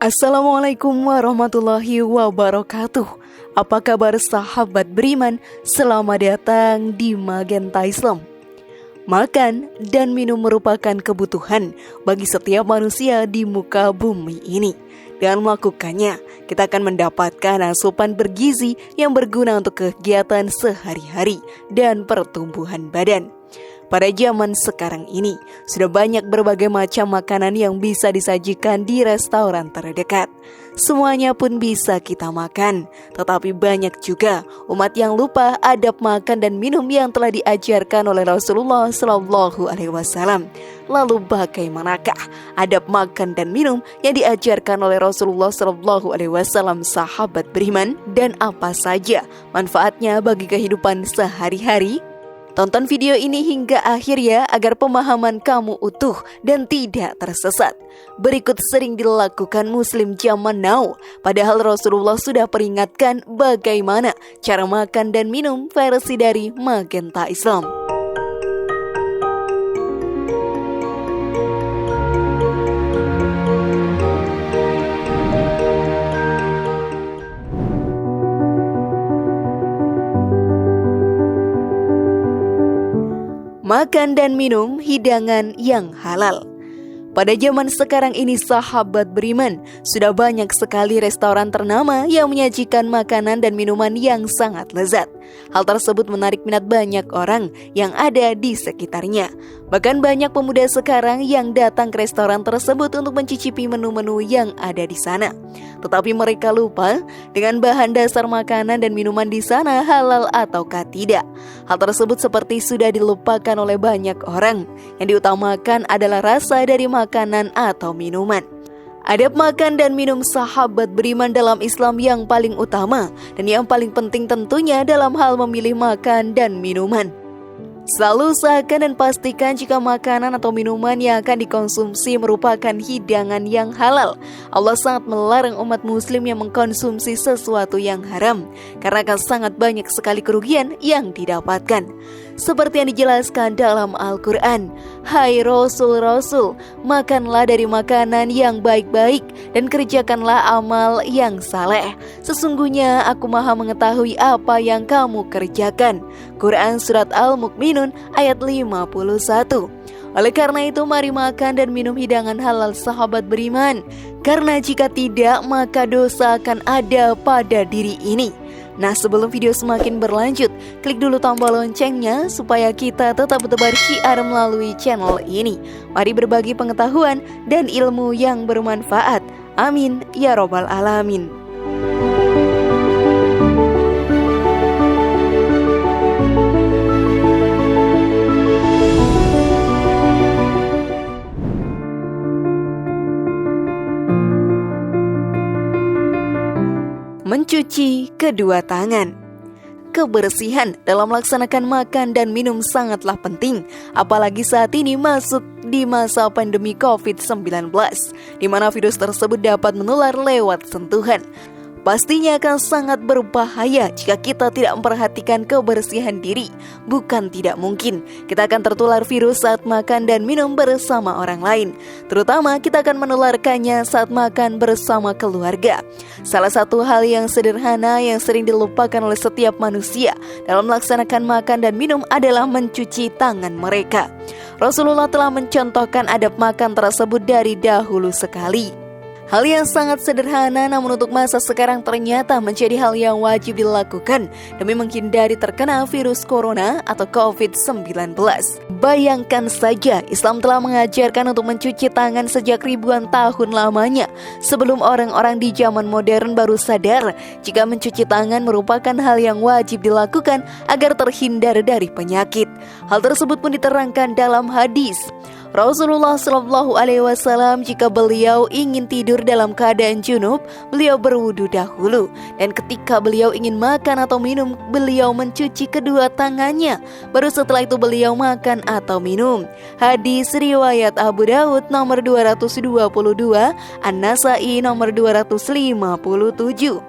Assalamualaikum warahmatullahi wabarakatuh. Apa kabar sahabat beriman? Selamat datang di Magenta Islam. Makan dan minum merupakan kebutuhan bagi setiap manusia di muka bumi ini. Dengan melakukannya, kita akan mendapatkan asupan bergizi yang berguna untuk kegiatan sehari-hari dan pertumbuhan badan. Pada zaman sekarang ini, sudah banyak berbagai macam makanan yang bisa disajikan di restoran terdekat. Semuanya pun bisa kita makan, tetapi banyak juga umat yang lupa adab makan dan minum yang telah diajarkan oleh Rasulullah SAW. Lalu bagaimanakah adab makan dan minum yang diajarkan oleh Rasulullah SAW, sahabat beriman, dan apa saja manfaatnya bagi kehidupan sehari-hari? Tonton video ini hingga akhir ya, agar pemahaman kamu utuh dan tidak tersesat. Berikut sering dilakukan muslim zaman now, padahal Rasulullah sudah peringatkan bagaimana cara makan dan minum versi dari Magenta Islam. Makan dan minum hidangan yang halal. Pada zaman sekarang ini sahabat beriman, sudah banyak sekali restoran ternama yang menyajikan makanan dan minuman yang sangat lezat. Hal tersebut menarik minat banyak orang yang ada di sekitarnya. Bahkan banyak pemuda sekarang yang datang ke restoran tersebut untuk mencicipi menu-menu yang ada di sana. Tetapi mereka lupa dengan bahan dasar makanan dan minuman di sana halal ataukah tidak. Hal tersebut seperti sudah dilupakan oleh banyak orang. Yang diutamakan adalah rasa dari makanan atau minuman. Adab makan dan minum sahabat beriman dalam Islam yang paling utama dan yang paling penting tentunya dalam hal memilih makan dan minuman. Selalu usahakan dan pastikan jika makanan atau minuman yang akan dikonsumsi merupakan hidangan yang halal. Allah sangat melarang umat muslim yang mengkonsumsi sesuatu yang haram, karena akan sangat banyak sekali kerugian yang didapatkan. Seperti yang dijelaskan dalam Al-Quran, "Hai Rasul-Rasul, makanlah dari makanan yang baik-baik dan kerjakanlah amal yang saleh. Sesungguhnya aku maha mengetahui apa yang kamu kerjakan." Quran Surat Al-Mu'minun ayat 51. Oleh karena itu, mari makan dan minum hidangan halal sahabat beriman. Karena jika tidak, maka dosa akan ada pada diri ini. Nah, sebelum video semakin berlanjut, klik dulu tombol loncengnya supaya kita tetap bertebar syiar melalui channel ini. Mari berbagi pengetahuan dan ilmu yang bermanfaat. Amin ya robbal alamin. Mencuci kedua tangan. Kebersihan dalam melaksanakan makan dan minum sangatlah penting, apalagi saat ini masuk di masa pandemi COVID-19, di mana virus tersebut dapat menular lewat sentuhan. Pastinya akan sangat berbahaya jika kita tidak memperhatikan kebersihan diri. Bukan tidak mungkin kita akan tertular virus saat makan dan minum bersama orang lain. Terutama kita akan menularkannya saat makan bersama keluarga. Salah satu hal yang sederhana yang sering dilupakan oleh setiap manusia dalam melaksanakan makan dan minum adalah mencuci tangan mereka. Rasulullah telah mencontohkan adab makan tersebut dari dahulu sekali. Hal yang sangat sederhana namun untuk masa sekarang ternyata menjadi hal yang wajib dilakukan demi menghindari terkena virus corona atau COVID-19. Bayangkan saja, Islam telah mengajarkan untuk mencuci tangan sejak ribuan tahun lamanya. Sebelum orang-orang di zaman modern baru sadar jika mencuci tangan merupakan hal yang wajib dilakukan agar terhindar dari penyakit. Hal tersebut pun diterangkan dalam hadis. Rasulullah SAW jika beliau ingin tidur dalam keadaan junub, beliau berwudu dahulu, dan ketika beliau ingin makan atau minum, beliau mencuci kedua tangannya. Baru setelah itu beliau makan atau minum. Hadis riwayat Abu Daud nomor 222, An-Nasai nomor 257.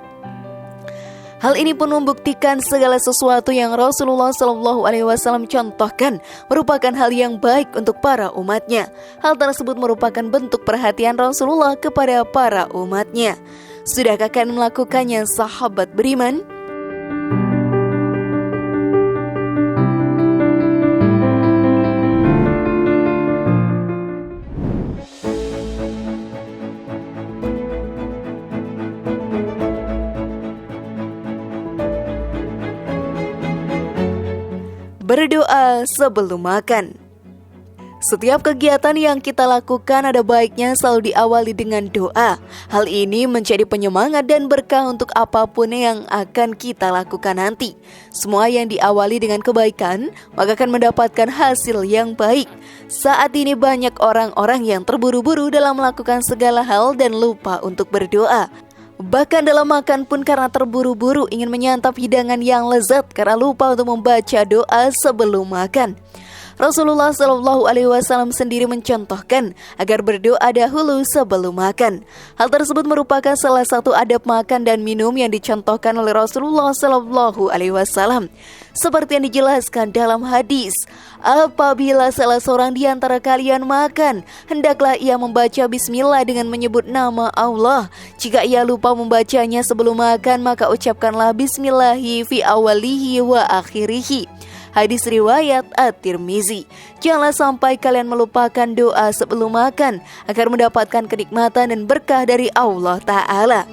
Hal ini pun membuktikan segala sesuatu yang Rasulullah SAW contohkan merupakan hal yang baik untuk para umatnya. Hal tersebut merupakan bentuk perhatian Rasulullah kepada para umatnya. Sudahkah kalian melakukannya, sahabat beriman? Berdoa sebelum makan. Setiap kegiatan yang kita lakukan ada baiknya selalu diawali dengan doa. Hal ini menjadi penyemangat dan berkah untuk apapun yang akan kita lakukan nanti. Semua yang diawali dengan kebaikan, maka akan mendapatkan hasil yang baik. Saat ini banyak orang-orang yang terburu-buru dalam melakukan segala hal dan lupa untuk berdoa. Bahkan dalam makan pun karena terburu-buru ingin menyantap hidangan yang lezat karena lupa untuk membaca doa sebelum makan. Rasulullah SAW sendiri mencontohkan agar berdoa dahulu sebelum makan. Hal tersebut merupakan salah satu adab makan dan minum yang dicontohkan oleh Rasulullah SAW. Seperti yang dijelaskan dalam hadis, apabila salah seorang di antara kalian makan, hendaklah ia membaca bismillah dengan menyebut nama Allah. Jika ia lupa membacanya sebelum makan, maka ucapkanlah bismillahi fi awalihi wa akhirihi. Hadis riwayat At-Tirmizi. Janganlah sampai kalian melupakan doa sebelum makan agar mendapatkan kenikmatan dan berkah dari Allah Ta'ala.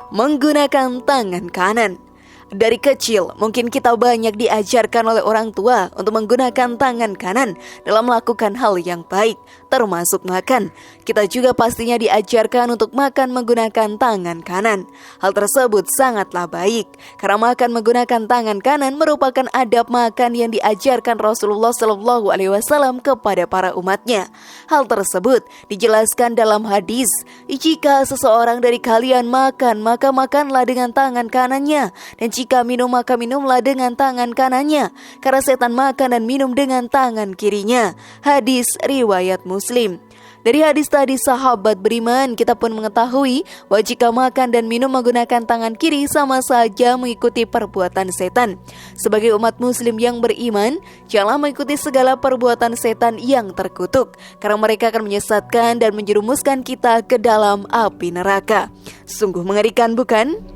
Menggunakan tangan kanan. Dari kecil, mungkin kita banyak diajarkan oleh orang tua untuk menggunakan tangan kanan dalam melakukan hal yang baik, termasuk makan. Kita juga pastinya diajarkan untuk makan menggunakan tangan kanan. Hal tersebut sangatlah baik, karena makan menggunakan tangan kanan merupakan adab makan yang diajarkan Rasulullah SAW kepada para umatnya. Hal tersebut dijelaskan dalam hadis, jika seseorang dari kalian makan, maka makanlah dengan tangan kanannya, dan jika minum maka minumlah dengan tangan kanannya, karena setan makan dan minum dengan tangan kirinya. Hadis riwayat Muslim. Dari hadis tadi, sahabat beriman, kita pun mengetahui bahwa jika makan dan minum menggunakan tangan kiri sama saja mengikuti perbuatan setan. Sebagai umat muslim yang beriman, janganlah mengikuti segala perbuatan setan yang terkutuk, karena mereka akan menyesatkan dan menjerumuskan kita ke dalam api neraka. Sungguh mengerikan, bukan?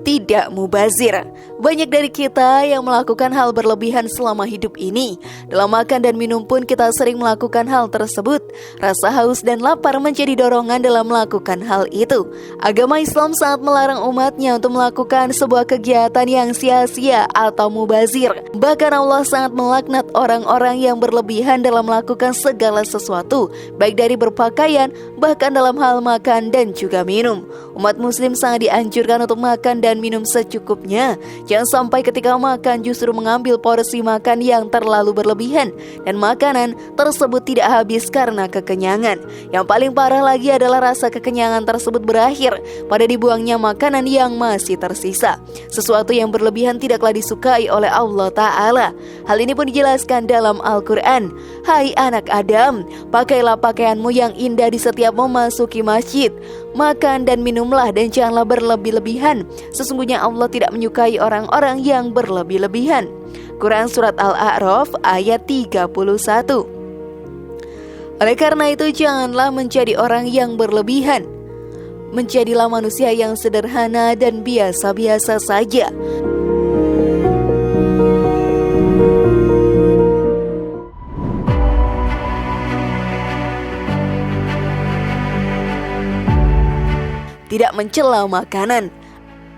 Tidak mubazir. Banyak dari kita yang melakukan hal berlebihan selama hidup ini. Dalam makan dan minum pun kita sering melakukan hal tersebut. Rasa haus dan lapar menjadi dorongan dalam melakukan hal itu. Agama Islam sangat melarang umatnya untuk melakukan sebuah kegiatan yang sia-sia atau mubazir. Bahkan Allah sangat melaknat orang-orang yang berlebihan dalam melakukan segala sesuatu, baik dari berpakaian, bahkan dalam hal makan dan juga minum. Umat muslim sangat dianjurkan untuk makan dan minum secukupnya. Jangan sampai ketika makan justru mengambil porsi makan yang terlalu berlebihan dan makanan tersebut tidak habis karena kekenyangan. Yang paling parah lagi adalah rasa kekenyangan tersebut berakhir pada dibuangnya makanan yang masih tersisa. Sesuatu yang berlebihan tidaklah disukai oleh Allah Ta'ala. Hal ini pun dijelaskan dalam Al-Quran. Hai anak Adam, pakailah pakaianmu yang indah di setiap memasuki masjid. Makan dan minumlah dan janganlah berlebih-lebihan. Sesungguhnya Allah tidak menyukai orang-orang yang berlebih-lebihan. Quran Surat Al-A'raf ayat 31. Oleh karena itu janganlah menjadi orang yang berlebihan. Menjadilah manusia yang sederhana dan biasa-biasa saja. Tidak mencela makanan.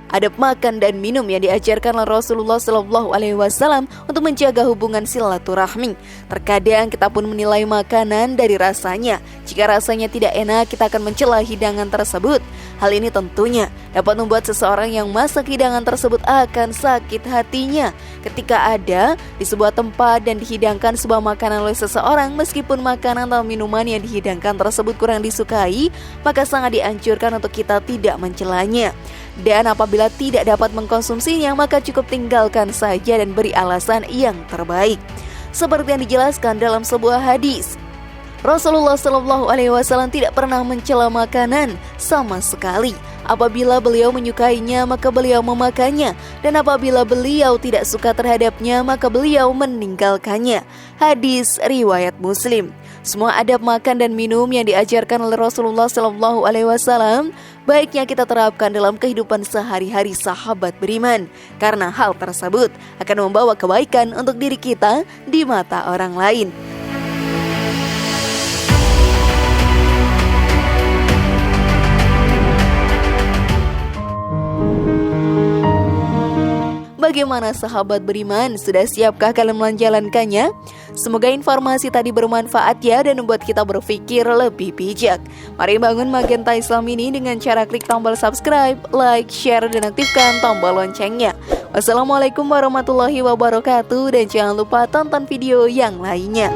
Adab makan dan minum yang diajarkan oleh Rasulullah SAW untuk menjaga hubungan silaturahmi. Terkadang kita pun menilai makanan dari rasanya. Jika rasanya tidak enak, kita akan mencela hidangan tersebut. Hal ini tentunya dapat membuat seseorang yang masak hidangan tersebut akan sakit hatinya ketika ada di sebuah tempat dan dihidangkan sebuah makanan oleh seseorang, meskipun makanan atau minuman yang dihidangkan tersebut kurang disukai, maka sangat dianjurkan untuk kita tidak mencelanya. Dan apabila tidak dapat mengkonsumsinya, maka cukup tinggalkan saja dan beri alasan yang terbaik. Seperti yang dijelaskan dalam sebuah hadis, Rasulullah SAW tidak pernah mencela makanan sama sekali. Apabila beliau menyukainya, maka beliau memakannya, dan apabila beliau tidak suka terhadapnya, maka beliau meninggalkannya. Hadis riwayat Muslim. Semua adab makan dan minum yang diajarkan oleh Rasulullah SAW baiknya kita terapkan dalam kehidupan sehari-hari sahabat beriman, karena hal tersebut akan membawa kebaikan untuk diri kita di mata orang lain. Bagaimana sahabat beriman? Sudah siapkah kalian menjalankannya? Semoga informasi tadi bermanfaat ya dan membuat kita berpikir lebih bijak. Mari bangun Magenta Islam ini dengan cara klik tombol subscribe, like, share, dan aktifkan tombol loncengnya. Wassalamualaikum warahmatullahi wabarakatuh, dan jangan lupa tonton video yang lainnya.